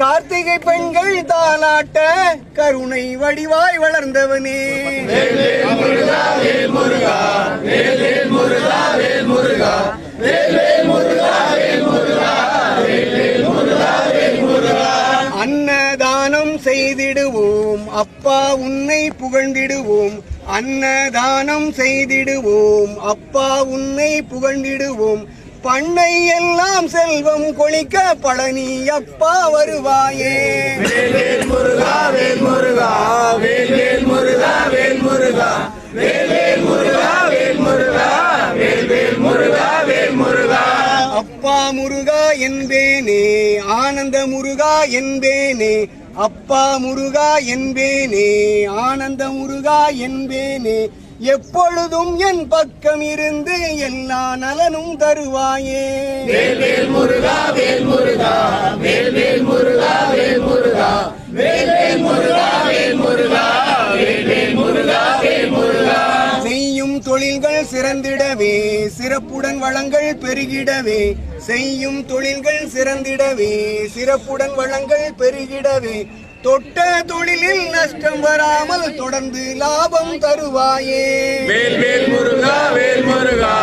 கார்த்திகை பெண்கள் தாலாட்ட கருணை வடிவாய் வளர்ந்தவனே அன்னதானம் செய்திடுவோம் அப்பா உன்னை புகழ்ந்திடுவோம். அன்னதானம் செய்திடுவோம் அப்பா உன்னை புகழ்ந்திடுவோம். பண்ணை எல்லாம் செல்வம் கொளிக்க பழனி அப்பா வருவாயே. வேல் முருகா வேல் முருகா வேல் வேல் முருகா வேல் முருகா வேல் வேல் முருகா வேல் முருகா வேல் வேல் முருகா வேல் முருகா. அப்பா முருகா என்பேனே ஆனந்த முருகா என்பேனே. அப்பா முருகா என்பேனே ஆனந்த முருகா என்பேனே. எப்பொழுதும் என் பக்கம் இருந்து எல்லா நலனும் தருவாயே. வேல் வேல் முருகா வேல் முருகா வேல் வேல் முருகா வேல் முருகா வேல் வேல் முருகா வேல் முருகா வேல் வேல் முருகா வேல் முருகா. செய்யும் தொழில்கள் சிறந்திடவே சிறப்புடன் வளங்கள் பெருகிடவே. செய்யும் தொழில்கள் சிறந்திடவே சிறப்புடன் வளங்கள் பெருகிடவே. தொட்ட தொழிலில் நஷ்டம் வராமல் தொடர்ந்து லாபம் தருவாயே. வேல் வேல் முருகா வேல் முருகா.